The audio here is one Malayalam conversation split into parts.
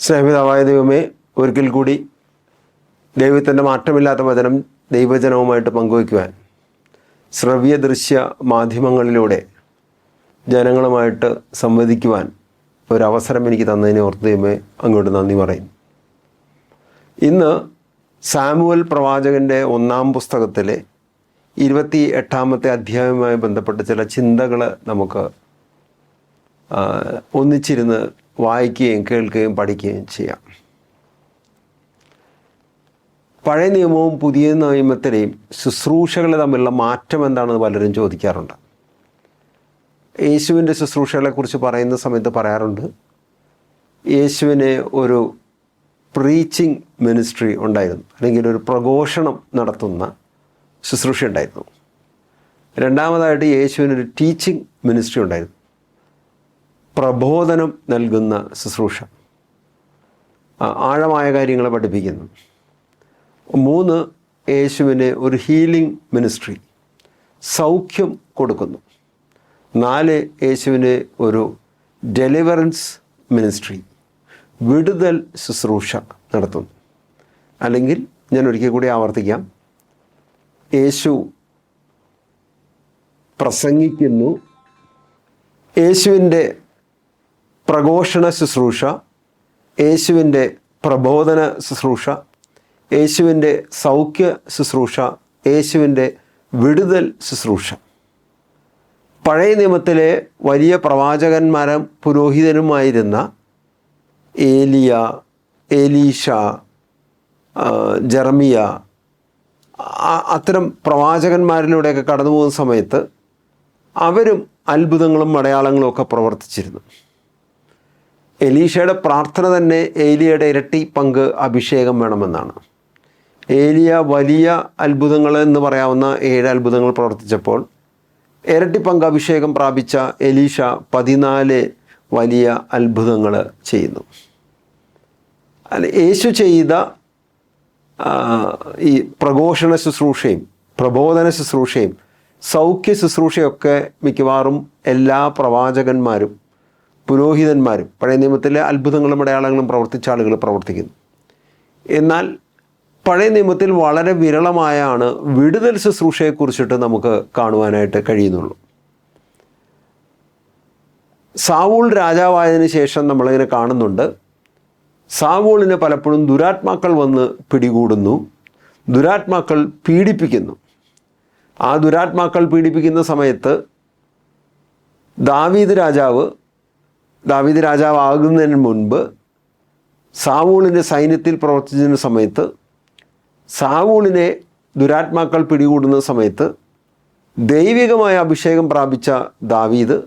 സ്നേഹപിതാവായ ദൈവമേ, ഒരിക്കൽ കൂടി ദൈവത്തിൻ്റെ മാറ്റമില്ലാത്ത വചനം ദൈവജനവുമായിട്ട് പങ്കുവയ്ക്കുവാൻ ശ്രവ്യ ദൃശ്യ മാധ്യമങ്ങളിലൂടെ ജനങ്ങളുമായിട്ട് സംവദിക്കുവാൻ ഒരവസരം എനിക്ക് തന്നതിനെ ഓർത്ത് ദൈവമേ അങ്ങോട്ട് നന്ദി പറയും. ഇന്ന് സാമുവൽ പ്രവാചകൻ്റെ 1-ാം പുസ്തകത്തിലെ 28-ാമത്തെ അധ്യായവുമായി ബന്ധപ്പെട്ട ചില ചിന്തകൾ നമുക്ക് ഒന്നിച്ചിരുന്ന് വായിക്കുകയും കേൾക്കുകയും പഠിക്കുകയും ചെയ്യാം. പഴയ നിയമവും പുതിയ നിയമത്തിലെയും ശുശ്രൂഷകൾ തമ്മിലുള്ള മാറ്റം എന്താണെന്ന് പലരും ചോദിക്കാറുണ്ട്. യേശുവിൻ്റെ ശുശ്രൂഷകളെക്കുറിച്ച് പറയുന്ന സമയത്ത് പറയാറുണ്ട്, യേശുവിന് ഒരു പ്രീച്ചിങ് മിനിസ്ട്രി ഉണ്ടായിരുന്നു, അല്ലെങ്കിൽ ഒരു പ്രഘോഷണം നടത്തുന്ന ശുശ്രൂഷ ഉണ്ടായിരുന്നു. രണ്ടാമതായിട്ട് യേശുവിനൊരു ടീച്ചിങ് മിനിസ്ട്രി ഉണ്ടായിരുന്നു, പ്രബോധനം നൽകുന്ന ശുശ്രൂഷ, ആഴമായ കാര്യങ്ങൾ പഠിപ്പിക്കുന്നു. 3, യേശുവിന് ഒരു ഹീലിംഗ് മിനിസ്ട്രി, സൗഖ്യം കൊടുക്കുന്നു. 4, യേശുവിന് ഒരു ഡെലിവറൻസ് മിനിസ്ട്രി, വിടുതൽ ശുശ്രൂഷ നടത്തുന്നു. അല്ലെങ്കിൽ ഞാൻ ഒരിക്കൽ കൂടി ആവർത്തിക്കാം, യേശു പ്രസംഗിക്കുന്നു, യേശുവിൻ്റെ പ്രഘോഷണ ശുശ്രൂഷ, യേശുവിൻ്റെ പ്രബോധന ശുശ്രൂഷ, യേശുവിൻ്റെ സൗഖ്യ ശുശ്രൂഷ, യേശുവിൻ്റെ വിടുതൽ ശുശ്രൂഷ. പഴയ നിയമത്തിലെ വലിയ പ്രവാചകന്മാരും പുരോഹിതനുമായിരുന്ന ഏലിയ, എലീഷ, ജെറമിയ, അത്തരം പ്രവാചകന്മാരിലൂടെയൊക്കെ കടന്നു പോകുന്ന സമയത്ത് അവരും അത്ഭുതങ്ങളും അടയാളങ്ങളും ഒക്കെ പ്രവർത്തിച്ചിരുന്നു. എലീഷയുടെ പ്രാർത്ഥന തന്നെ ഏലിയയുടെ ഇരട്ടി പങ്ക് അഭിഷേകം വേണമെന്നാണ്. ഏലിയ വലിയ അത്ഭുതങ്ങൾ എന്ന് പറയാവുന്ന 7 അത്ഭുതങ്ങൾ പ്രവർത്തിച്ചപ്പോൾ ഇരട്ടി പങ്ക് അഭിഷേകം പ്രാപിച്ച എലീഷ 14 വലിയ അത്ഭുതങ്ങൾ ചെയ്യുന്നു. അല്ല, യേശു ചെയ്ത ഈ പ്രഘോഷണ ശുശ്രൂഷയും പ്രബോധന ശുശ്രൂഷയും സൗഖ്യ ശുശ്രൂഷയൊക്കെ മിക്കവാറും എല്ലാ പ്രവാചകന്മാരും പുരോഹിതന്മാരും പഴയ നിയമത്തിലെ അത്ഭുതങ്ങളും അടയാളങ്ങളും പ്രവർത്തിച്ച ആളുകൾ പ്രവർത്തിക്കുന്നു. എന്നാൽ പഴയ നിയമത്തിൽ വളരെ വിരളമായാണ് വിടുതൽ ശുശ്രൂഷയെക്കുറിച്ചിട്ട് നമുക്ക് കാണുവാനായിട്ട് കഴിയുന്നുള്ളൂ. സാവൂൾ രാജാവായതിനു ശേഷം നമ്മളിങ്ങനെ കാണുന്നുണ്ട്, സാവൂളിനെ പലപ്പോഴും ദുരാത്മാക്കൾ വന്ന് പിടികൂടുന്നു, ദുരാത്മാക്കൾ പീഡിപ്പിക്കുന്നു. ആ ദുരാത്മാക്കൾ പീഡിപ്പിക്കുന്ന സമയത്ത് ദാവീദ് രാജാവാകുന്നതിന് മുൻപ് സാവൂളിൻ്റെ സൈന്യത്തിൽ പ്രവർത്തിച്ചിരുന്ന സമയത്ത് സാവൂളിനെ ദുരാത്മാക്കൾ പിടികൂടുന്ന സമയത്ത് ദൈവികമായ അഭിഷേകം പ്രാപിച്ച ദാവീദ്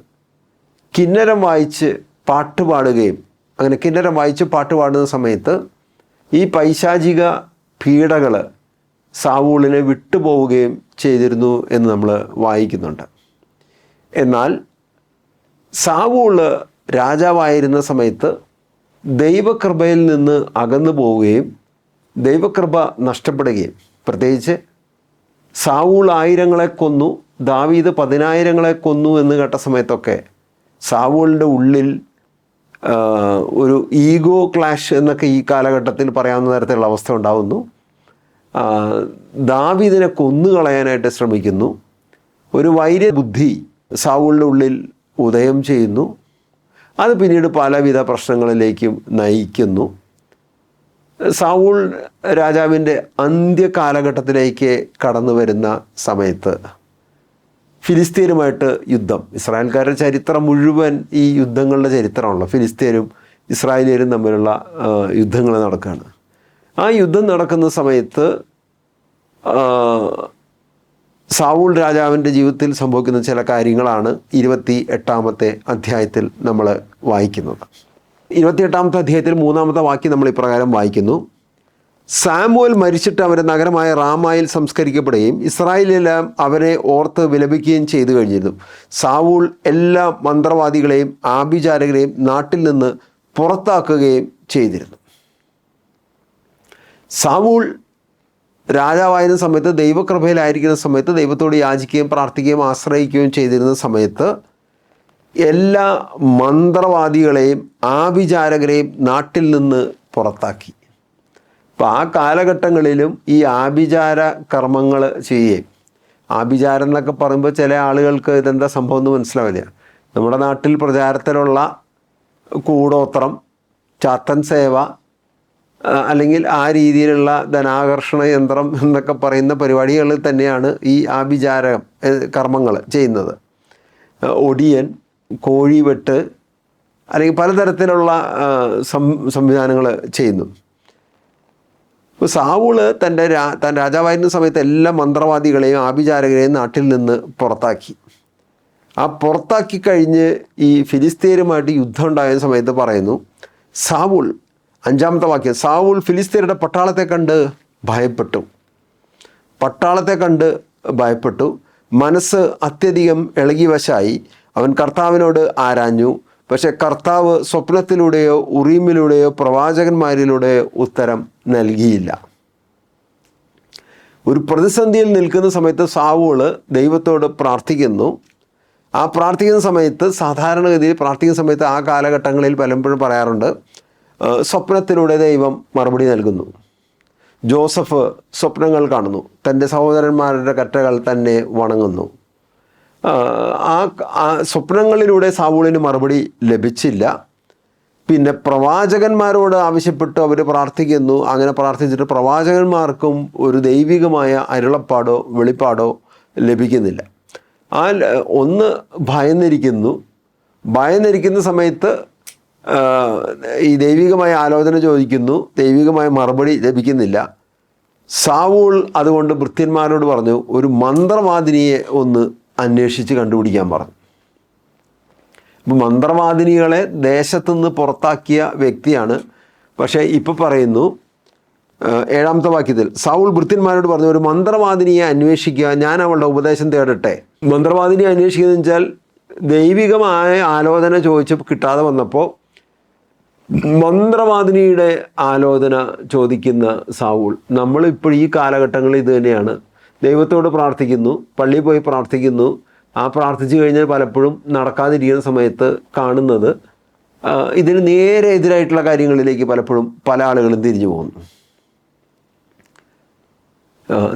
കിന്നരം വായിച്ച് പാട്ടുപാടുകയും അങ്ങനെ കിന്നരം വായിച്ച് പാട്ടുപാടുന്ന സമയത്ത് ഈ പൈശാചിക പീഡകൾ സാവൂളിനെ വിട്ടുപോവുകയും ചെയ്തിരുന്നു എന്ന് നമ്മൾ വായിക്കുന്നുണ്ട്. എന്നാൽ സാവൂള് രാജാവായിരുന്ന സമയത്ത് ദൈവകൃപയിൽ നിന്ന് അകന്നു പോവുകയും ദൈവകൃപ നഷ്ടപ്പെടുകയും, പ്രത്യേകിച്ച് സാവൂൾ 1000 കൊന്നു, ദാവീദ് 10,000 കൊന്നു എന്ന് കേട്ട സമയത്തൊക്കെ സാവൂളിൻ്റെ ഉള്ളിൽ ഒരു ഈഗോ ക്ലാഷ് എന്നൊക്കെ ഈ കാലഘട്ടത്തിൽ പറയാവുന്ന തരത്തിലുള്ള അവസ്ഥ ഉണ്ടാകുന്നു. ദാവീദിനെ കൊന്നുകളയാനായിട്ട് ശ്രമിക്കുന്നു. ഒരു വൈര്യബുദ്ധി സാവൂളിൻ്റെ ഉള്ളിൽ ഉദയം ചെയ്യുന്നു. അത് പിന്നീട് പലവിധ പ്രശ്നങ്ങളിലേക്കും നയിക്കുന്നു. സാവൂൾ രാജാവിൻ്റെ അന്ത്യകാലഘട്ടത്തിലേക്ക് കടന്നു വരുന്ന സമയത്ത് ഫിലിസ്തീനുമായിട്ട് യുദ്ധം, ഇസ്രായേൽക്കാരുടെ ചരിത്രം മുഴുവൻ ഈ യുദ്ധങ്ങളുടെ ചരിത്രമാണല്ലോ. ഫിലിസ്തീനും ഇസ്രായേലിയരും തമ്മിലുള്ള യുദ്ധങ്ങൾ നടക്കുകയാണ്. ആ യുദ്ധം നടക്കുന്ന സമയത്ത് സാവൂൾ രാജാവിൻ്റെ ജീവിതത്തിൽ സംഭവിക്കുന്ന ചില കാര്യങ്ങളാണ് 28-ാമത്തെ അധ്യായത്തിൽ നമ്മൾ വായിക്കുന്നത്. 28-ാമത്തെ അധ്യായത്തിൽ 3-ാമത്തെ വാക്യം നമ്മൾ ഇപ്രകാരം വായിക്കുന്നു: സാമുവൽ മരിച്ചിട്ട് അവരുടെ നഗരമായ റാമായിൽ സംസ്കരിക്കപ്പെടുകയും ഇസ്രായേലെല്ലാം അവനെ ഓർത്ത് വിലപിക്കുകയും ചെയ്തു കഴിഞ്ഞിരുന്നു. സാവൂൾ എല്ലാ മന്ത്രവാദികളെയും ആഭിചാരകരെയും നാട്ടിൽ നിന്ന് പുറത്താക്കുകയും ചെയ്തിരുന്നു. സാവൂൾ രാജാവായിരുന്ന സമയത്ത്, ദൈവകൃപയിലായിരിക്കുന്ന സമയത്ത്, ദൈവത്തോട് യാചിക്കുകയും പ്രാർത്ഥിക്കുകയും ആശ്രയിക്കുകയും ചെയ്തിരുന്ന സമയത്ത് എല്ലാ മന്ത്രവാദികളെയും ആഭിചാരകരെയും നാട്ടിൽ നിന്ന് പുറത്താക്കി. അപ്പോൾ ആ കാലഘട്ടങ്ങളിലും ഈ ആഭിചാര കർമ്മങ്ങൾ ചെയ്യുകയും, ആഭിചാരം എന്നൊക്കെ പറയുമ്പോൾ ചില ആളുകൾക്ക് ഇതെന്താ സംഭവം എന്ന് മനസ്സിലാവില്ല. നമ്മുടെ നാട്ടിൽ പ്രചാരത്തിലുള്ള കൂടോത്രം, ചാത്തൻ സേവ, അല്ലെങ്കിൽ ആ രീതിയിലുള്ള ധനാകർഷണ യന്ത്രം എന്നൊക്കെ പറയുന്ന പരിപാടികൾ തന്നെയാണ് ഈ ആഭിചാര കർമ്മങ്ങൾ ചെയ്യുന്നത്. ഒടിയൻ, കോഴിവെട്ട്, അല്ലെങ്കിൽ പലതരത്തിലുള്ള സംവിധാനങ്ങൾ ചെയ്യുന്നു. ഇപ്പോൾ സാവൂള് താൻ രാജാവായിരുന്ന സമയത്ത് എല്ലാ മന്ത്രവാദികളെയും ആഭിചാരകരെയും നാട്ടിൽ നിന്ന് പുറത്താക്കി. ആ പുറത്താക്കി കഴിഞ്ഞ് ഈ ഫിലിസ്തീനുമായിട്ട് യുദ്ധം ഉണ്ടായ സമയത്ത് പറയുന്നു, സാവൂൾ, 5-ാമത്തെ വാക്യം, സാവൂൾ ഫിലിസ്തീനയുടെ പട്ടാളത്തെ കണ്ട് ഭയപ്പെട്ടു. പട്ടാളത്തെ കണ്ട് ഭയപ്പെട്ടു, മനസ്സ് അത്യധികം ഇളകിവശായി. അവൻ കർത്താവിനോട് ആരാഞ്ഞു. പക്ഷെ കർത്താവ് സ്വപ്നത്തിലൂടെയോ ഉറീമിലൂടെയോ പ്രവാചകന്മാരിലൂടെയോ ഉത്തരം നൽകിയില്ല. ഒരു പ്രതിസന്ധിയിൽ നിൽക്കുന്ന സമയത്ത് സാവൂള് ദൈവത്തോട് പ്രാർത്ഥിക്കുന്നു. ആ പ്രാർത്ഥിക്കുന്ന സമയത്ത്, സാധാരണഗതിയിൽ പ്രാർത്ഥിക്കുന്ന സമയത്ത് ആ കാലഘട്ടങ്ങളിൽ പലപ്പോഴും പറയാറുണ്ട്, സ്വപ്നത്തിലൂടെ ദൈവം മറുപടി നൽകുന്നു. ജോസഫ് സ്വപ്നങ്ങൾ കാണുന്നു, തൻ്റെ സഹോദരന്മാരുടെ കറ്റകൾ തന്നെ വണങ്ങുന്നു. ആ സ്വപ്നങ്ങളിലൂടെ സാവൂളിന് മറുപടി ലഭിച്ചില്ല. പിന്നെ പ്രവാചകന്മാരോട് ആവശ്യപ്പെട്ട് അവർ പ്രാർത്ഥിക്കുന്നു. അങ്ങനെ പ്രാർത്ഥിച്ചിട്ട് പ്രവാചകന്മാർക്കും ഒരു ദൈവികമായ അരുളപ്പാടോ വെളിപ്പാടോ ലഭിക്കുന്നില്ല. ഒന്ന് ഭയന്നിരിക്കുന്ന സമയത്ത് ഈ ദൈവികമായ ആലോചന ചോദിക്കുന്നു, ദൈവികമായ മറുപടി ലഭിക്കുന്നില്ല. സാവൂൾ അതുകൊണ്ട് ഭൃത്യന്മാരോട് പറഞ്ഞു, ഒരു മന്ത്രവാദിനിയെ ഒന്ന് അന്വേഷിച്ച് കണ്ടുപിടിക്കാൻ പറഞ്ഞു. ഇപ്പം മന്ത്രവാദിനികളെ ദേശത്തുനിന്ന് പുറത്താക്കിയ വ്യക്തിയാണ്. പക്ഷേ ഇപ്പോൾ പറയുന്നു 7-ാമത്തെ വാക്യത്തിൽ, സാവൂൾ ഭൃത്യന്മാരോട് പറഞ്ഞു, ഒരു മന്ത്രവാദിനിയെ അന്വേഷിക്കുക, ഞാൻ അവളുടെ ഉപദേശം തേടട്ടെ. മന്ത്രവാദിനിയെ അന്വേഷിക്കുന്നതെന്ന് വെച്ചാൽ ദൈവികമായ ആലോചന ചോദിച്ച് കിട്ടാതെ വന്നപ്പോൾ മന്ത്രവാദിനിയുടെ ആലോചന ചോദിക്കുന്ന സാവൂൾ. നമ്മളിപ്പോൾ ഈ കാലഘട്ടങ്ങളിൽ ഇത് തന്നെയാണ്. ദൈവത്തോട് പ്രാർത്ഥിക്കുന്നു, പള്ളിയിൽ പോയി പ്രാർത്ഥിക്കുന്നു. ആ പ്രാർത്ഥിച്ചു കഴിഞ്ഞാൽ പലപ്പോഴും നടക്കാതിരിക്കുന്ന സമയത്ത് കാണുന്നത് ഇതിന് നേരെ എതിരായിട്ടുള്ള കാര്യങ്ങളിലേക്ക് പലപ്പോഴും പല ആളുകളും തിരിഞ്ഞു പോകുന്നു.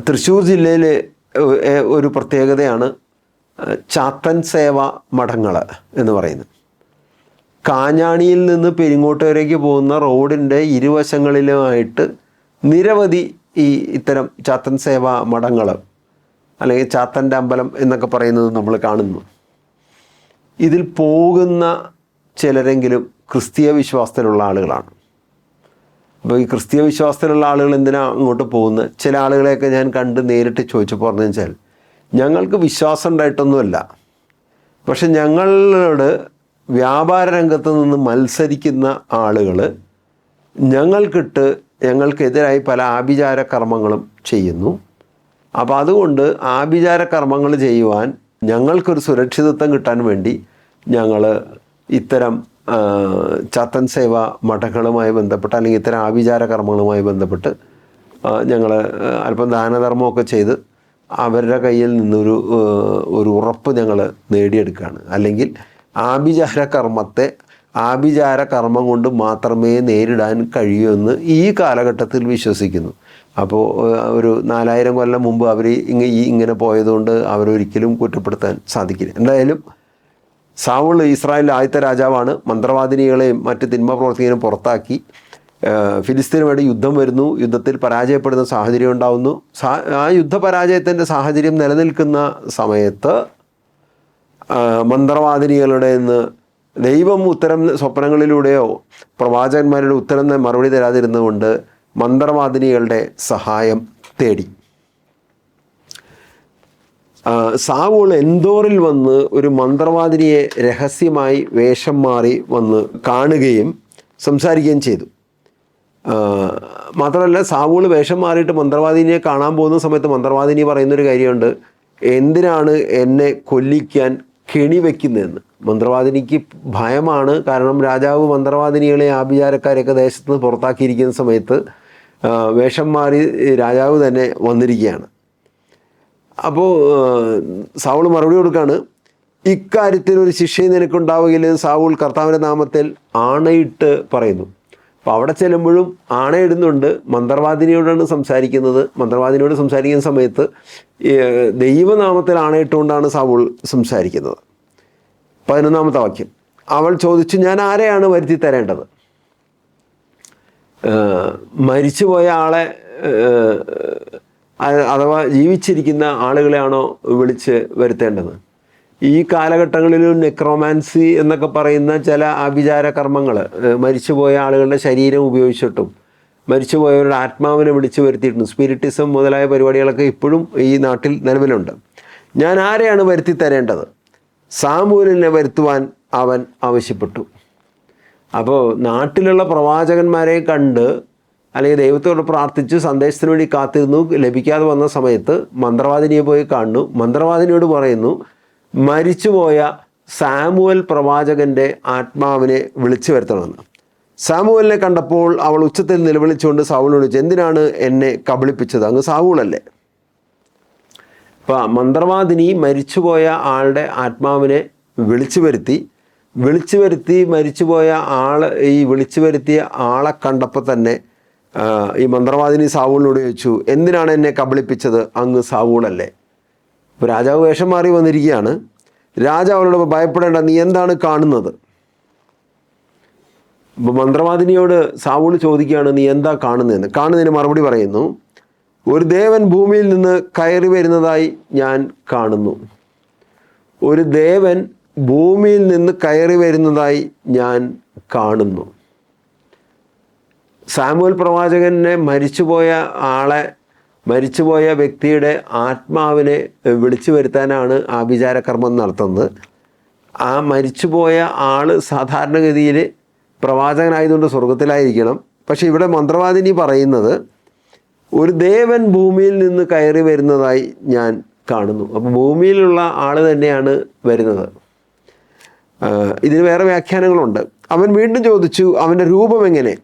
തൃശ്ശൂർ ജില്ലയിലെ ഒരു പ്രത്യേകതയാണ് ചാത്തൻ സേവ മഠങ്ങൾ എന്ന് പറയുന്നത്. കാഞ്ഞാണിയിൽ നിന്ന് പെരിങ്ങോട്ടുകരയ്ക്ക് പോകുന്ന റോഡിൻ്റെ ഇരുവശങ്ങളിലുമായിട്ട് നിരവധി ഇത്തരം ചാത്തൻ സേവ മഠങ്ങൾ, അല്ലെങ്കിൽ ചാത്തൻ്റെ അമ്പലം എന്നൊക്കെ പറയുന്നത് നമ്മൾ കാണുന്നു. ഇതിൽ പോകുന്ന ചിലരെങ്കിലും ക്രിസ്തീയ വിശ്വാസത്തിലുള്ള ആളുകളാണ്. അപ്പോൾ ഈ ക്രിസ്തീയ വിശ്വാസത്തിലുള്ള ആളുകൾ എന്തിനാണ് അങ്ങോട്ട് പോകുന്നത്? ചില ആളുകളെയൊക്കെ ഞാൻ കണ്ട് നേരിട്ട് ചോദിച്ചപ്പോൾ പറഞ്ഞു വെച്ചാൽ, ഞങ്ങൾക്ക് വിശ്വാസം ഉണ്ടായിട്ടൊന്നുമല്ല, പക്ഷെ ഞങ്ങളോട് വ്യാപാര രംഗത്ത് നിന്ന് മത്സരിക്കുന്ന ആളുകൾ ഞങ്ങൾക്കെതിരായി പല ആഭിചാര കർമ്മങ്ങളും ചെയ്യുന്നു. അപ്പോൾ അതുകൊണ്ട് ആഭിചാര കർമ്മങ്ങൾ ചെയ്യുവാൻ ഞങ്ങൾക്കൊരു സുരക്ഷിതത്വം കിട്ടാൻ വേണ്ടി ഞങ്ങൾ ഇത്തരം ചാത്തൻ സേവ മഠങ്ങളുമായി ബന്ധപ്പെട്ട്, അല്ലെങ്കിൽ ഇത്തരം ആഭിചാര കർമ്മങ്ങളുമായി ബന്ധപ്പെട്ട് ഞങ്ങൾ അല്പം ദാനധർമ്മമൊക്കെ ചെയ്ത് അവരുടെ കയ്യിൽ നിന്നൊരു ഉറപ്പ് ഞങ്ങൾ നേടിയെടുക്കുകയാണ്. അല്ലെങ്കിൽ ആഭിചാര കർമ്മം കൊണ്ട് മാത്രമേ നേരിടാൻ കഴിയൂ ഈ കാലഘട്ടത്തിൽ വിശ്വസിക്കുന്നു. അപ്പോൾ ഒരു 4000 കൊല്ലം മുമ്പ് അവർ ഇങ്ങനെ പോയതുകൊണ്ട് അവരൊരിക്കലും കുറ്റപ്പെടുത്താൻ സാധിക്കില്ല. എന്തായാലും സാവൂൾ ഇസ്രായേലിലെ ആദ്യത്തെ രാജാവാണ്. മന്ത്രവാദിനികളെയും മറ്റ് തിന്മ പ്രവർത്തികളെയും പുറത്താക്കി. ഫിലിസ്തീനുമായിട്ട് യുദ്ധം വരുന്നു. യുദ്ധത്തിൽ പരാജയപ്പെടുന്ന സാഹചര്യം ഉണ്ടാകുന്നു. ആ യുദ്ധപരാജയത്തിൻ്റെ സാഹചര്യം നിലനിൽക്കുന്ന സമയത്ത് മന്ത്രവാദിനികളുടെ നിന്ന് ദൈവം ഉത്തരം സ്വപ്നങ്ങളിലൂടെയോ പ്രവാചകന്മാരുടെ ഉത്തരം മറുപടി തരാതിരുന്നുകൊണ്ട് മന്ത്രവാദിനികളുടെ സഹായം തേടി. സാവൂൾ എന്തോറിൽ വന്ന് ഒരു മന്ത്രവാദിനിയെ രഹസ്യമായി വേഷം മാറി വന്ന് കാണുകയും സംസാരിക്കുകയും ചെയ്തു. മാത്രമല്ല, സാവൂൾ വേഷം മാറിയിട്ട് മന്ത്രവാദിനിയെ കാണാൻ പോകുന്ന സമയത്ത് മന്ത്രവാദിനി പറയുന്നൊരു കാര്യമുണ്ട്, എന്തിനാണ് എന്നെ കൊല്ലിക്കാൻ കെണി വയ്ക്കുന്നതെന്ന്. മന്ത്രവാദിനിക്ക് ഭയമാണ്. കാരണം രാജാവ് മന്ത്രവാദിനികളെ ആഭിചാരക്കാരെയൊക്കെ ദേശത്ത് നിന്ന് പുറത്താക്കിയിരിക്കുന്ന സമയത്ത് വേഷം മാറി രാജാവ് തന്നെ വന്നിരിക്കുകയാണ്. അപ്പോൾ സാവൂൾ മറുപടി കൊടുക്കുകയാണ്, ഇക്കാര്യത്തിൽ ഒരു ശിക്ഷയും നിനക്കുണ്ടാവുകയില്ലെന്ന് സാവൂൾ കർത്താവിൻ്റെ നാമത്തിൽ ആണയിട്ട് പറയുന്നു. അപ്പോൾ അവിടെ ചെല്ലുമ്പോഴും ആണയിടുന്നുണ്ട്. മന്ത്രവാദിനിയോടാണ് സംസാരിക്കുന്നത്. മന്ത്രവാദിനിയോട് സംസാരിക്കുന്ന സമയത്ത് ദൈവനാമത്തിൽ ആണയിട്ടുകൊണ്ടാണ് സാവൂൾ സംസാരിക്കുന്നത്. 11-ാമത്തെ വാക്യം, അവൾ ചോദിച്ചു, ഞാൻ ആരെയാണ് വരുത്തി തരേണ്ടത്? മരിച്ചുപോയ ആളെ അഥവാ ജീവിച്ചിരിക്കുന്ന ആളുകളെയാണോ വിളിച്ച് വരുത്തേണ്ടത്? ഈ കാലഘട്ടങ്ങളിലും നെക്രോമാൻസി എന്നൊക്കെ പറയുന്ന ചില ആഭിചാര കർമ്മങ്ങൾ, മരിച്ചുപോയ ആളുകളുടെ ശരീരം ഉപയോഗിച്ചിട്ടും മരിച്ചുപോയവരുടെ ആത്മാവിനെ വിളിച്ചു വരുത്തിയിട്ടും സ്പിരിറ്റിസം മുതലായ പരിപാടികളൊക്കെ ഇപ്പോഴും ഈ നാട്ടിൽ നിലവിലുണ്ട്. ഞാൻ ആരെയാണ് വരുത്തി തരേണ്ടത്? സാമൂലിനെ വരുത്തുവാൻ അവൻ ആവശ്യപ്പെട്ടു. അപ്പോൾ നാട്ടിലുള്ള പ്രവാചകന്മാരെ കണ്ട് അല്ലെങ്കിൽ ദൈവത്തോട് പ്രാർത്ഥിച്ച് സന്ദേശത്തിന് വേണ്ടി കാത്തിരുന്നു. ലഭിക്കാതെ വന്ന സമയത്ത് മന്ത്രവാദിനിയെ പോയി കാണുന്നു. മന്ത്രവാദിനിയോട് പറയുന്നു, മരിച്ചുപോയ സാമുവൽ പ്രവാചകൻ്റെ ആത്മാവിനെ വിളിച്ചു വരുത്തണമെന്ന്. സാമുവലിനെ കണ്ടപ്പോൾ അവൾ ഉച്ചത്തിൽ നിലവിളിച്ചുകൊണ്ട് സാവൂളിനോട് ചോദിച്ചു, എന്തിനാണ് എന്നെ കബളിപ്പിച്ചത്? അങ്ങ് സാവൂളല്ലേ? അപ്പം മന്ത്രവാദിനി മരിച്ചുപോയ ആളുടെ ആത്മാവിനെ വിളിച്ചു വരുത്തി മരിച്ചുപോയ ഈ വിളിച്ചു വരുത്തിയ ആളെ കണ്ടപ്പോൾ തന്നെ ഈ മന്ത്രവാദിനി സാവൂളിനോട് ചോദിച്ചു, എന്തിനാണ് എന്നെ കബളിപ്പിച്ചത്? അങ്ങ് സാവൂളല്ലേ? ഇപ്പോൾ രാജാവ് വേഷം മാറി വന്നിരിക്കുകയാണ്. രാജാവിനോട് ഭയപ്പെടേണ്ട, നീ എന്താണ് കാണുന്നത്? ഇപ്പോൾ മന്ത്രവാദിനിയോട് സാവൂൾ ചോദിക്കുകയാണ്, നീ എന്താ കാണുന്നതെന്ന്. കാണുന്നതിന് മറുപടി പറയുന്നു, ഒരു ദേവൻ ഭൂമിയിൽ നിന്ന് കയറി വരുന്നതായി ഞാൻ കാണുന്നു. ഒരു ദേവൻ ഭൂമിയിൽ നിന്ന് കയറി വരുന്നതായി ഞാൻ കാണുന്നു. സാമുവൽ പ്രവാചകനെ മരിച്ചുപോയ വ്യക്തിയുടെ ആത്മാവിനെ വിളിച്ചു വരുത്താനാണ് ആഭിചാരകർമ്മം നടത്തുന്നത്. ആ മരിച്ചുപോയ ആൾ സാധാരണഗതിയിൽ പ്രവാചകനായതുകൊണ്ട് സ്വർഗത്തിലായിരിക്കണം. പക്ഷെ ഇവിടെ മന്ത്രവാദിനി പറയുന്നത്, ഒരു ദേവൻ ഭൂമിയിൽ നിന്ന് കയറി വരുന്നതായി ഞാൻ കാണുന്നു. അപ്പോൾ ഭൂമിയിലുള്ള ആൾ തന്നെയാണ് വരുന്നത്. ഇതിന് വേറെ വ്യാഖ്യാനങ്ങളുണ്ട്. അവൻ വീണ്ടും ചോദിച്ചു, അവൻ്റെ രൂപം എങ്ങനെ?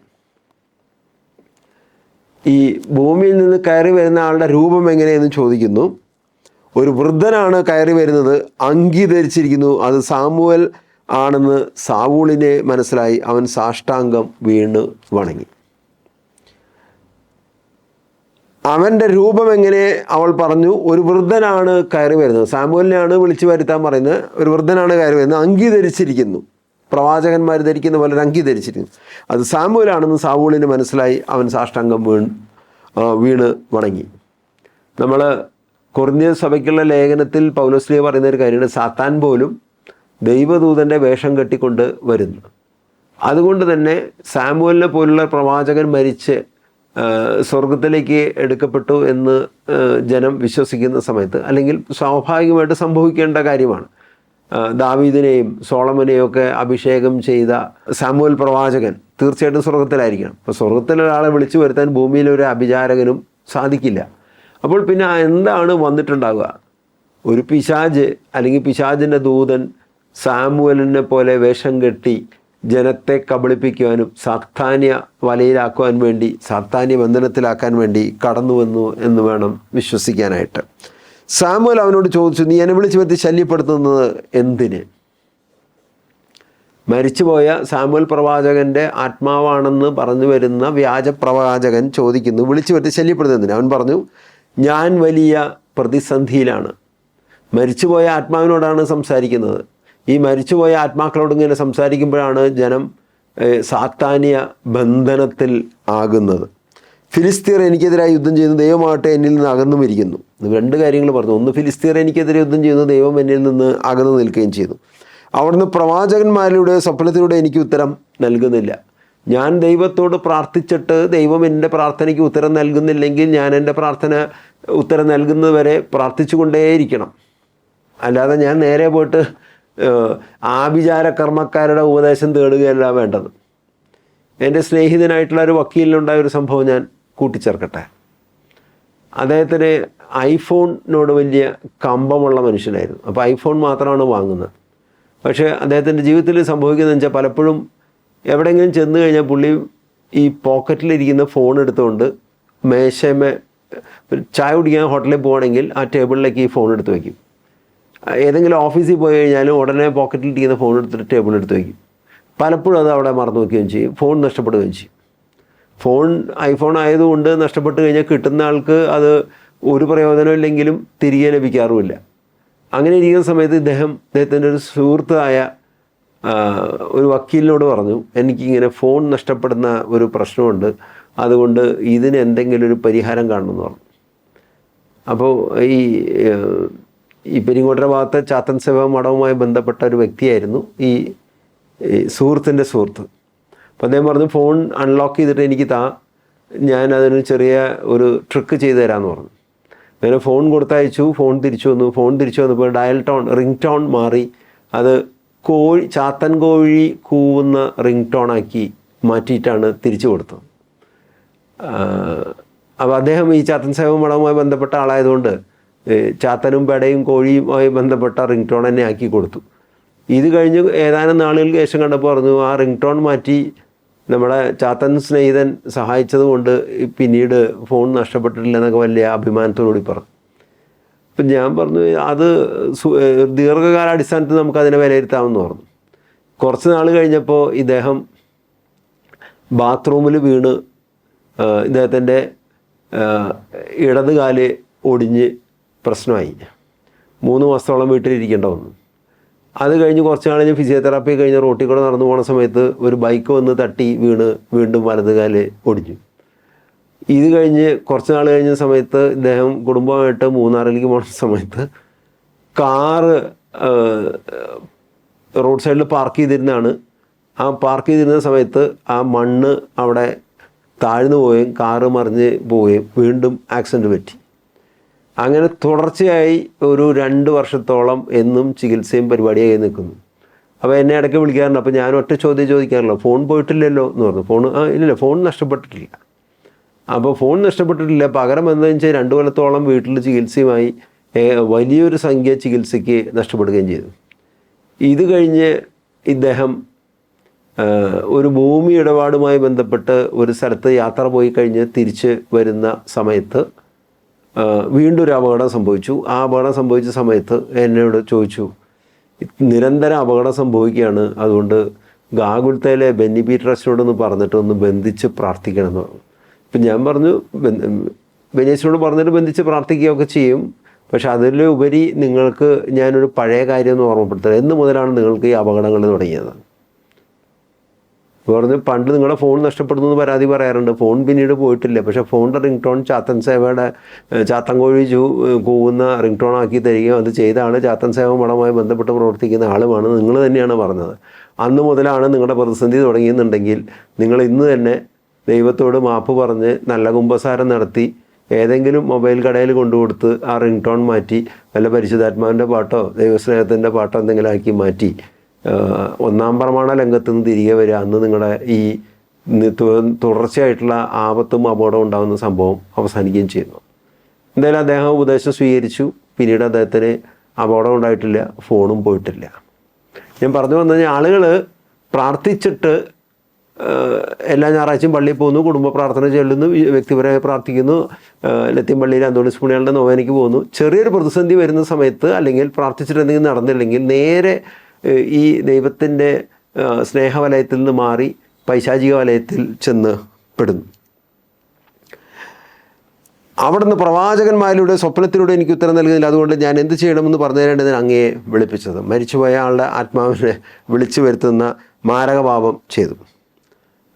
ഈ ഭൂമിയിൽ നിന്ന് കയറി വരുന്ന ആളുടെ രൂപം എങ്ങനെയെന്ന് ചോദിക്കുന്നു. ഒരു വൃദ്ധനാണ് കയറി വരുന്നത്, അങ്കി ധരിച്ചിരിക്കുന്നു. അത് സാമുവൽ ആണെന്ന് സാവൂളിനെ മനസ്സിലായി. അവൻ സാഷ്ടാംഗം വീണ് വണങ്ങി. അവൻ്റെ രൂപം എങ്ങനെ? അവൾ പറഞ്ഞു, ഒരു വൃദ്ധനാണ് കയറി വരുന്നത്. സാമുവലിനെയാണ് വിളിച്ചു വരുത്താൻ പറയുന്നത്. ഒരു വൃദ്ധനാണ് കയറി വരുന്നത്, അങ്കി ധരിച്ചിരിക്കുന്നു. പ്രവാചകന്മാർ ധരിക്കുന്ന പോലെ അങ്കി ധരിച്ചിരിക്കുന്നു. അത് സാമുവലാണെന്ന് സാവൂളിന് മനസ്സിലായി. അവൻ സാഷ്ടാംഗം വീണ് വണങ്ങി. നമ്മൾ കൊറിന്ത്യർ സഭയ്ക്കുള്ള ലേഖനത്തിൽ പൗലോസ്ലീഹ പറയുന്ന ഒരു കാര്യമാണ്, സാത്താൻ പോലും ദൈവദൂതൻ്റെ വേഷം കെട്ടിക്കൊണ്ട് വരുന്നു. അതുകൊണ്ട് തന്നെ സാമുവലിനെ പോലുള്ള പ്രവാചകൻ മരിച്ച് സ്വർഗത്തിലേക്ക് എടുക്കപ്പെട്ടു എന്ന് ജനം വിശ്വസിക്കുന്ന സമയത്ത്, അല്ലെങ്കിൽ സ്വാഭാവികമായിട്ട് സംഭവിക്കേണ്ട കാര്യമാണ്, ദാവീദിനെയും സോളമനെയും ഒക്കെ അഭിഷേകം ചെയ്ത സാമുവൽ പ്രവാചകൻ തീർച്ചയായിട്ടും സ്വർഗത്തിലായിരിക്കണം. അപ്പോൾ സ്വർഗത്തിലൊരാളെ വിളിച്ചു വരുത്താൻ ഭൂമിയിലൊരു അഭിചാരകനും സാധിക്കില്ല. അപ്പോൾ പിന്നെ എന്താണ് വന്നിട്ടുണ്ടാവുക? ഒരു പിശാച് അല്ലെങ്കിൽ പിശാചിൻ്റെ ദൂതൻ സാമുവലിനെ പോലെ വേഷം കെട്ടി ജനത്തെ കബളിപ്പിക്കുവാനും സാത്താന്യ വലയിലാക്കുവാൻ വേണ്ടി, സാത്താന്യ ബന്ധനത്തിലാക്കാൻ വേണ്ടി കടന്നു വന്നു എന്ന് വേണം വിശ്വസിക്കാനായിട്ട്. സാമുവൽ അവനോട് ചോദിച്ചു, നീ എന്നെ വിളിച്ചു വരുത്തി ശല്യപ്പെടുത്തുന്നത് എന്തിന്? മരിച്ചുപോയ സാമുവൽ പ്രവാചകൻ്റെ ആത്മാവാണെന്ന് പറഞ്ഞു വരുന്ന വ്യാജപ്രവാചകൻ ചോദിക്കുന്നു, വിളിച്ചു വരുത്തി ശല്യപ്പെടുത്തുന്നതിന്. അവൻ പറഞ്ഞു, ഞാൻ വലിയ പ്രതിസന്ധിയിലാണ്. മരിച്ചുപോയ ആത്മാവിനോടാണ് സംസാരിക്കുന്നത്. ഈ മരിച്ചുപോയ ആത്മാക്കളോട് ഇങ്ങനെ സംസാരിക്കുമ്പോഴാണ് ജനം സാത്താന്യ ബന്ധനത്തിൽ ആകുന്നത്. ഫിലിസ്തീർ എനിക്കെതിരായി യുദ്ധം ചെയ്യുന്ന ദൈവമാകട്ടെ എന്നിൽ നിന്ന് അകന്നും ഇരിക്കുന്നു. രണ്ട് കാര്യങ്ങൾ പറഞ്ഞു. ഒന്ന്, ഫിലിസ്തീർ എനിക്കെതിരെ യുദ്ധം ചെയ്യുന്ന ദൈവം എന്നിൽ നിന്ന് അകന്നു നിൽക്കുകയും ചെയ്തു. അവിടുന്ന് പ്രവാചകന്മാരിലൂടെ സ്വപ്നത്തിലൂടെ എനിക്ക് ഉത്തരം നൽകുന്നില്ല. ഞാൻ ദൈവത്തോട് പ്രാർത്ഥിച്ചിട്ട് ദൈവം എൻ്റെ പ്രാർത്ഥനയ്ക്ക് ഉത്തരം നൽകുന്നില്ലെങ്കിൽ ഞാൻ എൻ്റെ പ്രാർത്ഥന ഉത്തരം നൽകുന്നതുവരെ പ്രാർത്ഥിച്ചു കൊണ്ടേയിരിക്കണം. അല്ലാതെ ഞാൻ നേരെ പോയിട്ട് ആഭിചാര കർമ്മക്കാരുടെ ഉപദേശം തേടുകയല്ല വേണ്ടത്. എൻ്റെ സ്നേഹിതനായിട്ടുള്ള ഒരു വക്കീലിനുണ്ടായ ഒരു സംഭവം ഞാൻ കൂട്ടിച്ചേർക്കട്ടെ. അദ്ദേഹത്തിന് ഐഫോണിനോട് വലിയ കമ്പമുള്ള മനുഷ്യനായിരുന്നു. അപ്പോൾ ഐഫോൺ മാത്രമാണ് വാങ്ങുന്നത്. പക്ഷേ അദ്ദേഹത്തിൻ്റെ ജീവിതത്തിൽ സംഭവിക്കുന്നതെന്ന് വെച്ചാൽ, പലപ്പോഴും എവിടെയെങ്കിലും ചെന്ന് കഴിഞ്ഞാൽ പുള്ളി ഈ പോക്കറ്റിലിരിക്കുന്ന ഫോൺ എടുത്തുകൊണ്ട് മേശമേ ചായ കുടിക്കാൻ ഹോട്ടലിൽ പോകണമെങ്കിൽ ആ ടേബിളിലേക്ക് ഈ ഫോൺ എടുത്ത് വയ്ക്കും. ഏതെങ്കിലും ഓഫീസിൽ പോയി കഴിഞ്ഞാലും ഉടനെ പോക്കറ്റിൽ ഇരിക്കുന്ന ഫോൺ എടുത്തിട്ട് ടേബിളിൽ എടുത്ത് വയ്ക്കും. പലപ്പോഴും അത് അവിടെ മറന്നു വയ്ക്കുകയും ചെയ്യും, ഫോൺ നഷ്ടപ്പെടുകയും ചെയ്യും. ഐഫോൺ ആയതുകൊണ്ട് നഷ്ടപ്പെട്ട് കഴിഞ്ഞാൽ കിട്ടുന്ന ആൾക്ക് അത് ഒരു പ്രയോജനമില്ലെങ്കിലും തിരികെ ലഭിക്കാറുമില്ല. അങ്ങനെ ഇരിക്കുന്ന സമയത്ത് അദ്ദേഹത്തിൻ്റെ ഒരു സുഹൃത്തായ ഒരു വക്കീലിനോട് പറഞ്ഞു, എനിക്കിങ്ങനെ ഫോൺ നഷ്ടപ്പെടുന്ന ഒരു പ്രശ്നമുണ്ട്, അതുകൊണ്ട് ഇതിന് എന്തെങ്കിലും ഒരു പരിഹാരം കാണണമെന്ന് പറഞ്ഞു. അപ്പോൾ ഈ പെരിങ്ങോട്ടര ഭാഗത്തെ ചാത്തൻ സേവാ മഠവുമായി ബന്ധപ്പെട്ട ഒരു വ്യക്തിയായിരുന്നു ഈ സുഹൃത്തിൻ്റെ സുഹൃത്ത്. അപ്പോൾ അദ്ദേഹം പറഞ്ഞു, ഫോൺ അൺലോക്ക് ചെയ്തിട്ട് എനിക്ക് ഞാൻ അതിന് ചെറിയ ഒരു ട്രിക്ക് ചെയ്തു തരാമെന്ന് പറഞ്ഞു. അങ്ങനെ ഫോൺ കൊടുത്തയച്ചു, ഫോൺ തിരിച്ചു വന്നപ്പോൾ റിംഗ് ടോൺ മാറി, അത് ചാത്തൻ കോഴി കൂവുന്ന റിംഗ് ടോണാക്കി മാറ്റിയിട്ടാണ് തിരിച്ചു കൊടുത്തത്. അപ്പോൾ അദ്ദേഹം ഈ ചാത്തൻ സേവാ മഠവുമായി ബന്ധപ്പെട്ട ആളായതുകൊണ്ട് ചാത്തനും പെടയും കോഴിയുമായി ബന്ധപ്പെട്ട റിംഗ് ടോൺ തന്നെ ആക്കി കൊടുത്തു. ഇത് കഴിഞ്ഞ് ഏതാനും നാളുകൾക്ക് ശേഷം കണ്ടപ്പോൾ പറഞ്ഞു, ആ റിംഗ് ടോൺ മാറ്റി നമ്മുടെ ചാത്തൻ സ്നേഹിതൻ സഹായിച്ചത് കൊണ്ട് പിന്നീട് ഫോൺ നഷ്ടപ്പെട്ടിട്ടില്ല എന്നൊക്കെ വലിയ അഭിമാനത്തോടുകൂടി പറഞ്ഞു. അപ്പം ഞാൻ പറഞ്ഞു, അത് ദീർഘകാലാടിസ്ഥാനത്തിൽ നമുക്കതിനെ വിലയിരുത്താമെന്ന് പറഞ്ഞു. കുറച്ച് നാൾ കഴിഞ്ഞപ്പോൾ ഇദ്ദേഹം ബാത്റൂമിൽ വീണ് ഇദ്ദേഹത്തിൻ്റെ ഇടത് കാല് ഒടിഞ്ഞ് പ്രശ്നമായി. 3 മാസത്തോളം വീട്ടിലിരിക്കേണ്ട വന്നു. അത് കഴിഞ്ഞ് കുറച്ച് നാൾ കഴിഞ്ഞ് ഫിസിയോതെറാപ്പി കഴിഞ്ഞ് റോട്ടിൽ കൂടെ നടന്നു പോകുന്ന സമയത്ത് ഒരു ബൈക്ക് വന്ന് തട്ടി വീണ് വീണ്ടും വലതുകാല് ഒടിഞ്ഞു. ഇത് കഴിഞ്ഞ് കുറച്ച് നാൾ കഴിഞ്ഞ സമയത്ത് ഇദ്ദേഹം കുടുംബമായിട്ട് മൂന്നാറിലേക്ക് പോകുന്ന സമയത്ത് കാറ് റോഡ് സൈഡിൽ പാർക്ക് ചെയ്തിരുന്നതാണ്. ആ പാർക്ക് ചെയ്തിരുന്ന സമയത്ത് ആ മണ്ണ് അവിടെ താഴ്ന്നു പോവുകയും കാറ് മറിഞ്ഞ് പോവുകയും വീണ്ടും ആക്സിഡൻറ്റ് പറ്റി. അങ്ങനെ തുടർച്ചയായി ഒരു 2 വർഷത്തോളം എന്നും ചികിത്സയും പരിപാടിയായി നിൽക്കുന്നു. അപ്പോൾ എന്നെ ഇടയ്ക്ക് വിളിക്കാറുണ്ട്. അപ്പോൾ ഞാൻ ഒറ്റ ചോദ്യം ചോദിക്കാറില്ല, ഫോൺ പോയിട്ടില്ലല്ലോ എന്ന് പറഞ്ഞു. ഇല്ല, ഫോൺ നഷ്ടപ്പെട്ടിട്ടില്ല. അപ്പോൾ ഫോൺ നഷ്ടപ്പെട്ടിട്ടില്ല, പകരം എന്താണെന്ന് വെച്ചാൽ 2 കൊല്ലത്തോളം വീട്ടിൽ ചികിത്സയുമായി വലിയൊരു സംഖ്യ ചികിത്സയ്ക്ക് നഷ്ടപ്പെടുകയും ചെയ്തു. ഇത് കഴിഞ്ഞ് ഇദ്ദേഹം ഒരു ഭൂമി ഇടപാടുമായി ബന്ധപ്പെട്ട് ഒരു സ്ഥലത്ത് യാത്ര പോയി കഴിഞ്ഞ് തിരിച്ച് വരുന്ന സമയത്ത് വീണ്ടും ഒരു അപകടം സംഭവിച്ചു. ആ അപകടം സംഭവിച്ച സമയത്ത് എന്നോട് ചോദിച്ചു, നിരന്തരം അപകടം സംഭവിക്കുകയാണ്, അതുകൊണ്ട് ഗാഗുൽത്തയിലെ ബെന്നി പി ട്രസ്റ്റിനോടൊന്ന് പറഞ്ഞിട്ട് ഒന്ന് ബന്ധിച്ച് പ്രാർത്ഥിക്കണമെന്ന് പറഞ്ഞു. ഇപ്പം ഞാൻ പറഞ്ഞു, ബെനീസിനോട് പറഞ്ഞിട്ട് ബന്ധിച്ച് പ്രാർത്ഥിക്കുകയൊക്കെ ചെയ്യും, പക്ഷെ അതിലുപരി നിങ്ങൾക്ക് ഞാനൊരു പഴയ കാര്യം ഒന്ന് ഓർമ്മപ്പെടുത്തണം, എന്ന് മുതലാണ് നിങ്ങൾക്ക് ഈ അപകടങ്ങൾ തുടങ്ങിയത് പറഞ്ഞു. പണ്ട് നിങ്ങളുടെ ഫോൺ നഷ്ടപ്പെടുന്നു എന്ന് പരാതി പറയാറുണ്ട്, ഫോൺ പിന്നീട് പോയിട്ടില്ല, പക്ഷേ ഫോണിൻ്റെ റിംഗ് ടോൺ ചാത്തൻ സേവയുടെ ചാത്തൻ കോഴി കൂവുന്ന റിംഗ് ടോൺ ആക്കി തരികയും അത് ചെയ്താണ് ചാത്തൻ സേവ മഠവുമായി ബന്ധപ്പെട്ട് പ്രവർത്തിക്കുന്ന ആളുമാണ് നിങ്ങൾ തന്നെയാണ് പറഞ്ഞത്. അന്ന് മുതലാണ് നിങ്ങളുടെ പ്രതിസന്ധി തുടങ്ങിയെന്നുണ്ടെങ്കിൽ നിങ്ങൾ ഇന്ന് തന്നെ ദൈവത്തോട് മാപ്പ് പറഞ്ഞ് നല്ല കുമ്പസാരം നടത്തി ഏതെങ്കിലും മൊബൈൽ കടയിൽ കൊണ്ടുകൊടുത്ത് ആ റിംഗ് ടോൺ മാറ്റി വല്ല പരിശുദ്ധാത്മാവിൻ്റെ പാട്ടോ ദൈവസ്നേഹത്തിൻ്റെ പാട്ടോ എന്തെങ്കിലും ആക്കി മാറ്റി 1-ാം പ്രമാണ ലംഘത്തിൽ നിന്ന് തിരികെ വരിക. അന്ന് നിങ്ങളുടെ ഈ തുടർച്ചയായിട്ടുള്ള ആപത്തും അപകടവും ഉണ്ടാകുന്ന സംഭവം അവസാനിക്കുകയും ചെയ്യുന്നു. എന്തായാലും അദ്ദേഹം ഉപദേശം സ്വീകരിച്ചു. പിന്നീട് അദ്ദേഹത്തിന് അപകടം ഉണ്ടായിട്ടില്ല, ഫോണും പോയിട്ടില്ല. ഞാൻ പറഞ്ഞു വന്നു കഴിഞ്ഞാൽ ആളുകൾ പ്രാർത്ഥിച്ചിട്ട് എല്ലാ ഞായറാഴ്ചയും പള്ളിയിൽ പോകുന്നു, കുടുംബ പ്രാർത്ഥന ചൊല്ലുന്നു, വ്യക്തിപരമായി പ്രാർത്ഥിക്കുന്നു, ലത്തീൻ പള്ളിയിൽ അന്തോണീസ് പുണ്യാളുടെ നോവേനയ്ക്ക് പോകുന്നു. ചെറിയൊരു പ്രതിസന്ധി വരുന്ന സമയത്ത് അല്ലെങ്കിൽ പ്രാർത്ഥിച്ചിട്ട് എന്തെങ്കിലും നടന്നില്ലെങ്കിൽ നേരെ ഈ ദൈവത്തിൻ്റെ സ്നേഹവലയത്തിൽ നിന്ന് മാറി പൈശാചിക വലയത്തിൽ ചെന്ന് പെടുന്നു. അവിടുന്ന് പ്രവാചകന്മാരിലൂടെ സ്വപ്നത്തിലൂടെ എനിക്ക് ഉത്തരം നൽകുന്നില്ല, അതുകൊണ്ട് ഞാൻ എന്ത് ചെയ്യണമെന്ന് പറഞ്ഞു തരേണ്ടതിന് അങ്ങയെ വിളിപ്പിച്ചത്. മരിച്ചുപോയ ആളുടെ ആത്മാവിനെ വിളിച്ചു വരുത്തുന്ന മാരകപാപം ചെയ്തു.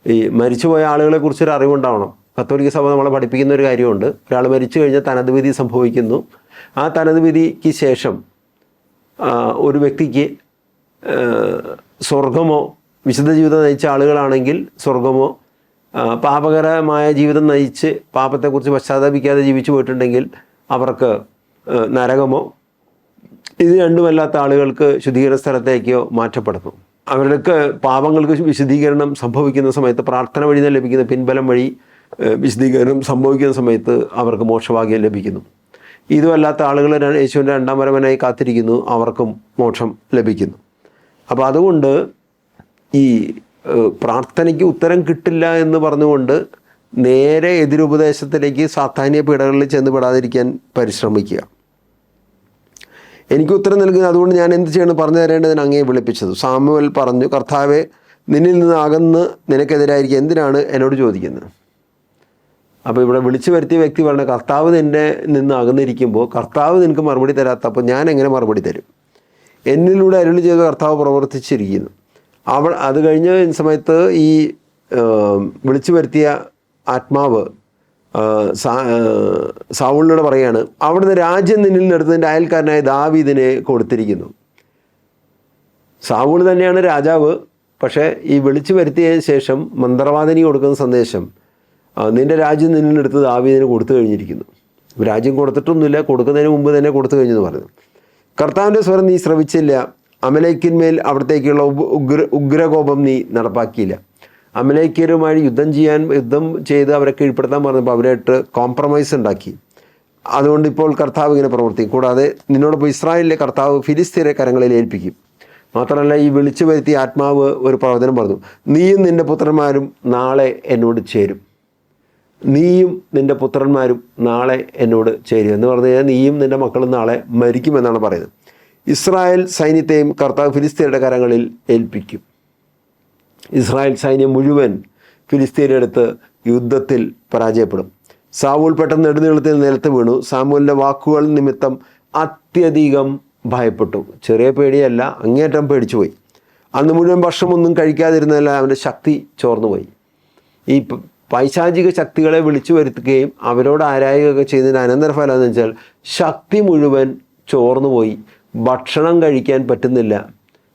ഈ മരിച്ചുപോയ ആളുകളെക്കുറിച്ചൊരു അറിവുണ്ടാവണം. കത്തോലിക്ക സഭ നമ്മളെ പഠിപ്പിക്കുന്ന ഒരു കാര്യമുണ്ട്, ഒരാൾ മരിച്ചു കഴിഞ്ഞാൽ തനത് വിധി സംഭവിക്കുന്നു. ആ തനത് വിധിക്ക് ശേഷം ഒരു വ്യക്തിക്ക് സ്വർഗമോ, വിശുദ്ധ ജീവിതം നയിച്ച ആളുകളാണെങ്കിൽ സ്വർഗമോ, പാപകരമായ ജീവിതം നയിച്ച് പാപത്തെക്കുറിച്ച് പശ്ചാത്തപിക്കാതെ ജീവിച്ചു പോയിട്ടുണ്ടെങ്കിൽ അവർക്ക് നരകമോ, ഇത് രണ്ടുമല്ലാത്ത ആളുകൾക്ക് ശുദ്ധീകരണ സ്ഥലത്തേക്കോ മാറ്റപ്പെടുന്നു. അവർക്ക് പാപങ്ങൾക്ക് വിശദീകരണം സംഭവിക്കുന്ന സമയത്ത് പ്രാർത്ഥന വഴി ലഭിക്കുന്ന പിൻബലം വഴി വിശദീകരണം സംഭവിക്കുന്ന സമയത്ത് അവർക്ക് മോക്ഷഭാഗ്യം ലഭിക്കുന്നു. ഇതുമല്ലാത്ത ആളുകൾ യേശുവിൻ്റെ 2-ാം വരവനായി കാത്തിരിക്കുന്നു, അവർക്കും മോക്ഷം ലഭിക്കുന്നു. അപ്പോൾ അതുകൊണ്ട് ഈ പ്രാർത്ഥനയ്ക്ക് ഉത്തരം കിട്ടില്ല എന്ന് പറഞ്ഞുകൊണ്ട് നേരെ എതിരുപദേശത്തിലേക്ക് സാത്താന്യ പീഡകളിൽ ചെന്ന് പെടാതിരിക്കാൻ പരിശ്രമിക്കുക. എനിക്ക് ഉത്തരം നൽകുന്നത്, അതുകൊണ്ട് ഞാൻ എന്ത് ചെയ്യണം പറഞ്ഞു തരേണ്ടതിന് അങ്ങയെ വിളിപ്പിച്ചത്. സാമുവേൽ പറഞ്ഞു, കർത്താവെ, നിന്നിൽ നിന്ന് അകന്ന് നിനക്കെതിരായിരിക്കും എന്തിനാണ് എന്നോട് ചോദിക്കുന്നത്? അപ്പോൾ ഇവിടെ വിളിച്ചു വരുത്തിയ വ്യക്തി പറഞ്ഞ, കർത്താവ് നിന്നെ നിന്ന് അകന്നിരിക്കുമ്പോൾ കർത്താവ് നിനക്ക് മറുപടി തരാത്തപ്പോൾ ഞാൻ എങ്ങനെ മറുപടി തരും? എന്നിലൂടെ അരുളി ചെയ്ത കർത്താവ് പ്രവർത്തിച്ചിരിക്കുന്നു. അത് കഴിഞ്ഞ സമയത്ത് ഈ വിളിച്ചു വരുത്തിയ ആത്മാവ് സൗളിനോട് പറയാണ്, അവിടുന്ന് രാജ്യം നിന്നിൽ നിന്നെടുത്ത് നിൻ്റെ അയൽക്കാരനായ ദാവീദിനെ കൊടുത്തിരിക്കുന്നു. സൗൾ തന്നെയാണ് രാജാവ്. പക്ഷേ ഈ വിളിച്ചു വരുത്തിയ ശേഷം മന്ത്രവാദിനി കൊടുക്കുന്ന സന്ദേശം, നിൻ്റെ രാജ്യം നിന്നിൽ നിന്നെടുത്ത് ദാവീദിന് കൊടുത്തു കഴിഞ്ഞിരിക്കുന്നു. രാജ്യം കൊടുത്തിട്ടൊന്നുമില്ല, കൊടുക്കുന്നതിന് മുമ്പ് തന്നെ കൊടുത്തു കഴിഞ്ഞെന്ന് പറഞ്ഞു. കർത്താവിൻ്റെ സ്വരം നീ ശ്രവിച്ചില്ല, അമലേക്കിന്മേൽ അവിടത്തേക്കുള്ള ഉഗ്രകോപം നീ നടപ്പാക്കിയില്ല. അമലേക്കരുമായി യുദ്ധം ചെയ്ത് അവരെ കീഴ്പ്പെടുത്താൻ പറഞ്ഞപ്പോൾ അവരായിട്ട് കോംപ്രമൈസ് ഉണ്ടാക്കി. അതുകൊണ്ട് ഇപ്പോൾ കർത്താവ് ഇങ്ങനെ പ്രവർത്തിക്കും. കൂടാതെ നിന്നോടൊപ്പം ഇസ്രായേലിലെ കർത്താവ് ഫിലിസ്തീനെ കരങ്ങളിൽ ഏൽപ്പിക്കും. മാത്രമല്ല, ഈ വിളിച്ചു വരുത്തിയ ആത്മാവ് ഒരു പ്രവചനം പറഞ്ഞു, നീയും നിൻ്റെ പുത്രന്മാരും നാളെ എന്നോട് ചേരും. നീയും നിൻ്റെ പുത്രന്മാരും നാളെ എന്നോട് ചേരും എന്ന് പറഞ്ഞു കഴിഞ്ഞാൽ നീയും നിൻ്റെ മക്കളും നാളെ മരിക്കുമെന്നാണ് പറയുന്നത്. ഇസ്രായേൽ സൈന്യത്തെയും കർത്താവ് ഫിലിസ്തീനയുടെ കരങ്ങളിൽ ഏൽപ്പിക്കും. ഇസ്രായേൽ സൈന്യം മുഴുവൻ ഫിലിസ്തീനെ അടുത്ത് യുദ്ധത്തിൽ പരാജയപ്പെടും. സാവൂൾ പെട്ടെന്ന് നെടുനീളത്തിൽ നിലത്ത് വീണു. സാമുവേലിൻ്റെ വാക്കുകൾ നിമിത്തം അത്യധികം ഭയപ്പെട്ടു. ചെറിയ പേടിയല്ല, അങ്ങേയറ്റം പേടിച്ചുപോയി. അന്ന് മുഴുവൻ ഭക്ഷണമൊന്നും കഴിക്കാതിരുന്നതല്ല, അവൻ്റെ ശക്തി ചോർന്നുപോയി. ഈ പൈശാചിക ശക്തികളെ വിളിച്ചു വരുത്തുകയും അവരോട് ആരായുകയൊക്കെ ചെയ്തതിൻ്റെ അനന്തരഫലം എന്ന് വെച്ചാൽ ശക്തി മുഴുവൻ ചോർന്നുപോയി. ഭക്ഷണം കഴിക്കാൻ പറ്റുന്നില്ല.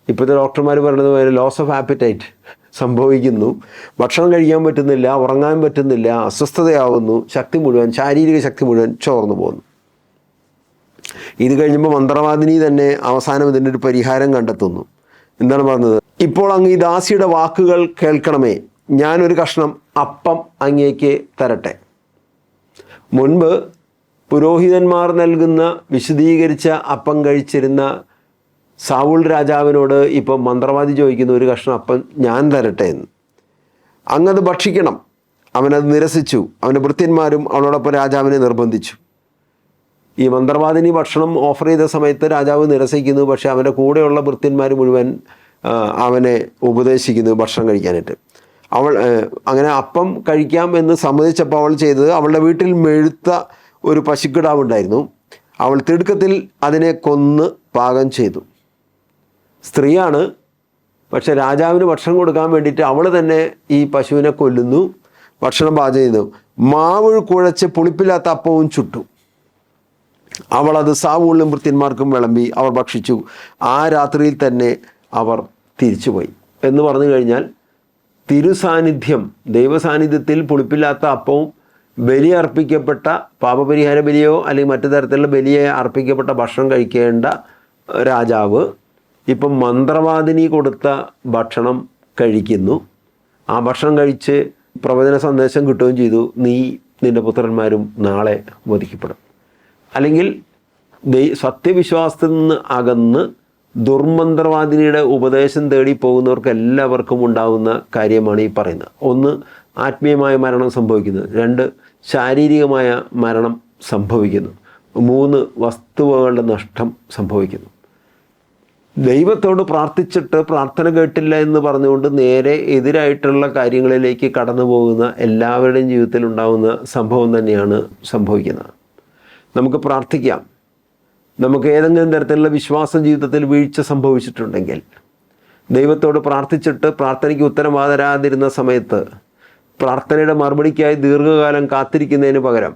ഇപ്പോഴത്തെ ഡോക്ടർമാർ പറയുന്നത് പോലെ ലോസ് ഓഫ് ആപ്പിറ്റൈറ്റ് സംഭവിക്കുന്നു. ഭക്ഷണം കഴിക്കാൻ പറ്റുന്നില്ല, ഉറങ്ങാൻ പറ്റുന്നില്ല, അസ്വസ്ഥതയാവുന്നു. ശക്തി മുഴുവൻ, ശാരീരിക ശക്തി മുഴുവൻ ചോർന്നു പോകുന്നു. ഇത് കഴിഞ്ഞപ്പോൾ മന്ത്രവാദിനി തന്നെ അവസാനം ഇതിൻ്റെ ഒരു പരിഹാരം കണ്ടെത്തുന്നു. എന്താണ് പറഞ്ഞത്? ഇപ്പോൾ അങ്ങ് ഈ ദാസിയുടെ വാക്കുകൾ കേൾക്കണമേ, ഞാനൊരു കഷ്ണം അപ്പം അങ്ങേക്ക് തരട്ടെ. മുൻപ് പുരോഹിതന്മാർ നൽകുന്ന വിശദീകരിച്ച അപ്പം കഴിച്ചിരുന്ന സാവൂൾ രാജാവിനോട് ഇപ്പം മന്ത്രവാദി ചോദിക്കുന്ന, ഒരു കഷ്ണം അപ്പം ഞാൻ തരട്ടെ എന്ന്. അങ്ങത് ഭക്ഷിക്കണം. അവനത് നിരസിച്ചു. അവൻ്റെ ഭൃത്യന്മാരും അവനോടൊപ്പം രാജാവിനെ നിർബന്ധിച്ചു. ഈ മന്ത്രവാദിനി ഭക്ഷണം ഓഫർ ചെയ്ത സമയത്ത് രാജാവ് നിരസിക്കുന്നു. പക്ഷേ അവൻ്റെ കൂടെയുള്ള ഭൃത്യന്മാർ മുഴുവൻ അവനെ ഉപദേശിക്കുന്നു ഭക്ഷണം കഴിക്കാനായിട്ട്. അങ്ങനെ അപ്പം കഴിക്കാം എന്ന് സമ്മതിച്ചപ്പോൾ അവൾ ചെയ്തത്, അവളുടെ വീട്ടിൽ മെഴുത്ത ഒരു പശുക്കിടാവുണ്ടായിരുന്നു. അവൾ തിടുക്കത്തിൽ അതിനെ കൊന്ന് പാകം ചെയ്തു. സ്ത്രീയാണ്, പക്ഷെ രാജാവിന് ഭക്ഷണം കൊടുക്കാൻ വേണ്ടിയിട്ട് അവൾ തന്നെ ഈ പശുവിനെ കൊല്ലുന്നു, ഭക്ഷണം പാകം ചെയ്യുന്നു. മാവ് കുഴച്ച് പുളിപ്പില്ലാത്ത അപ്പവും ചുട്ടു. അവൾ അത് സാവൂളിനും ഭൃത്യന്മാർക്കും വിളമ്പി. അവർ ഭക്ഷിച്ചു. ആ രാത്രിയിൽ തന്നെ അവർ തിരിച്ചുപോയി. എന്ന് പറഞ്ഞു കഴിഞ്ഞാൽ തിരുസാന്നിധ്യം, ദൈവസാന്നിധ്യത്തിൽ പുളിപ്പില്ലാത്ത അപ്പവും ബലി അർപ്പിക്കപ്പെട്ട പാപപരിഹാര ബലിയോ അല്ലെങ്കിൽ മറ്റു തരത്തിലുള്ള ബലിയെ അർപ്പിക്കപ്പെട്ട ഭക്ഷണം കഴിക്കേണ്ട രാജാവ് ഇപ്പം മന്ത്രവാദിനി കൊടുത്ത ഭക്ഷണം കഴിക്കുന്നു. ആ ഭക്ഷണം കഴിച്ച് പ്രവചന സന്ദേശം കിട്ടുകയും ചെയ്തു, നീ നിൻ്റെ പുത്രന്മാരും നാളെ വധിക്കപ്പെടും. അല്ലെങ്കിൽ സത്യവിശ്വാസത്തിൽ നിന്ന് അകന്ന് ദുർമന്ത്രവാദിനിയുടെ ഉപദേശം തേടി പോകുന്നവർക്ക് എല്ലാവർക്കും ഉണ്ടാകുന്ന കാര്യമാണ് ഈ പറയുന്നത്. ഒന്ന്, ആത്മീയമായ മരണം സംഭവിക്കുന്നു. 2, ശാരീരികമായ മരണം സംഭവിക്കുന്നു. 3, വസ്തുവകളുടെ നഷ്ടം സംഭവിക്കുന്നു. ദൈവത്തോട് പ്രാർത്ഥിച്ചിട്ട് പ്രാർത്ഥന കേട്ടില്ല എന്ന് പറഞ്ഞുകൊണ്ട് നേരെ എതിരായിട്ടുള്ള കാര്യങ്ങളിലേക്ക് കടന്നു പോകുന്ന എല്ലാവരുടെയും ജീവിതത്തിൽ ഉണ്ടാകുന്ന സംഭവം തന്നെയാണ് സംഭവിക്കുന്നത്. നമുക്ക് പ്രാർത്ഥിക്കാം. നമുക്ക് ഏതെങ്കിലും തരത്തിലുള്ള വിശ്വാസ ജീവിതത്തിൽ വീഴ്ച സംഭവിച്ചിട്ടുണ്ടെങ്കിൽ, ദൈവത്തോട് പ്രാർത്ഥിച്ചിട്ട് പ്രാർത്ഥനയ്ക്ക് ഉത്തരം തരാതിരുന്ന സമയത്ത് പ്രാർത്ഥനയുടെ മറുപടിക്കായി ദീർഘകാലം കാത്തിരിക്കുന്നതിന് പകരം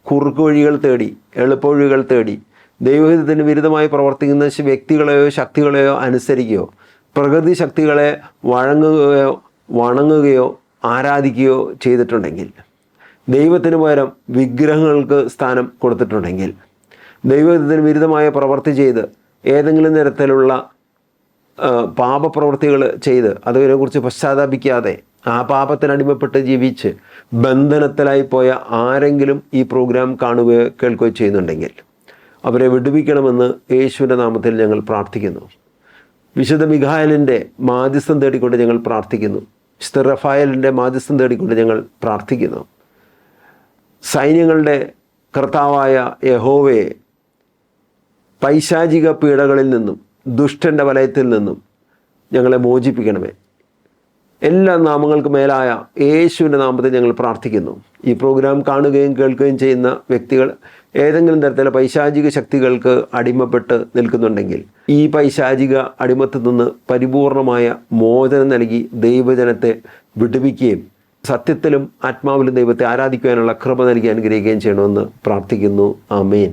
കുറുക്ക് വഴികൾ തേടി, എളുപ്പവഴികൾ തേടി, ദൈവഹിതത്തിന് വിരുദ്ധമായി പ്രവർത്തിക്കുന്ന വ്യക്തികളെയോ ശക്തികളെയോ അനുസരിക്കുകയോ പ്രകൃതി ശക്തികളെ വണങ്ങുകയോ ആരാധിക്കുകയോ ചെയ്തിട്ടുണ്ടെങ്കിൽ, ദൈവത്തിന് പകരം വിഗ്രഹങ്ങൾക്ക് സ്ഥാനം കൊടുത്തിട്ടുണ്ടെങ്കിൽ, ദൈവത്തിന് വിരുദ്ധമായ പ്രവൃത്തി ചെയ്ത് ഏതെങ്കിലും തരത്തിലുള്ള പാപപ്രവൃത്തികൾ ചെയ്ത് അതിനെക്കുറിച്ച് പശ്ചാത്താപിക്കാതെ ആ പാപത്തിനടിമപ്പെട്ട് ജീവിച്ച് ബന്ധനത്തിലായി പോയ ആരെങ്കിലും ഈ പ്രോഗ്രാം കാണുകയോ കേൾക്കുകയോ ചെയ്യുന്നുണ്ടെങ്കിൽ അവരെ വിടുവിക്കണമെന്ന് യേശുവിൻ്റെ നാമത്തിൽ ഞങ്ങൾ പ്രാർത്ഥിക്കുന്നു. വിശുദ്ധ മിഖായേലിൻ്റെ മാധ്യസ്ഥം തേടിക്കൊണ്ട് ഞങ്ങൾ പ്രാർത്ഥിക്കുന്നു. വിശുദ്ധ റഫായേലിൻ്റെ മാധ്യസ്ഥം തേടിക്കൊണ്ട് ഞങ്ങൾ പ്രാർത്ഥിക്കുന്നു. സൈന്യങ്ങളുടെ കർത്താവായ യഹോവയെ പൈശാചിക പീഡകളിൽ നിന്നും ദുഷ്ടൻ്റെ വലയത്തിൽ നിന്നും ഞങ്ങളെ മോചിപ്പിക്കണമേ. എല്ലാ നാമങ്ങൾക്ക് മേലായ യേശുവിൻ്റെ നാമത്തിൽ ഞങ്ങൾ പ്രാർത്ഥിക്കുന്നു. ഈ പ്രോഗ്രാം കാണുകയും കേൾക്കുകയും ചെയ്യുന്ന വ്യക്തികൾ ഏതെങ്കിലും തരത്തിലുള്ള പൈശാചിക ശക്തികൾക്ക് അടിമപ്പെട്ട് നിൽക്കുന്നുണ്ടെങ്കിൽ ഈ പൈശാചിക അടിമത്തിൽ നിന്ന് പരിപൂർണമായ മോചനം നൽകി ദൈവജനത്തെ വിടുവിക്കുകയും സത്യത്തിലും ആത്മാവിലും ദൈവത്തെ ആരാധിക്കുവാനുള്ള കൃപ നൽകി അനുഗ്രഹിക്കുകയും ചെയ്യണമെന്ന് പ്രാർത്ഥിക്കുന്നു. ആമേൻ.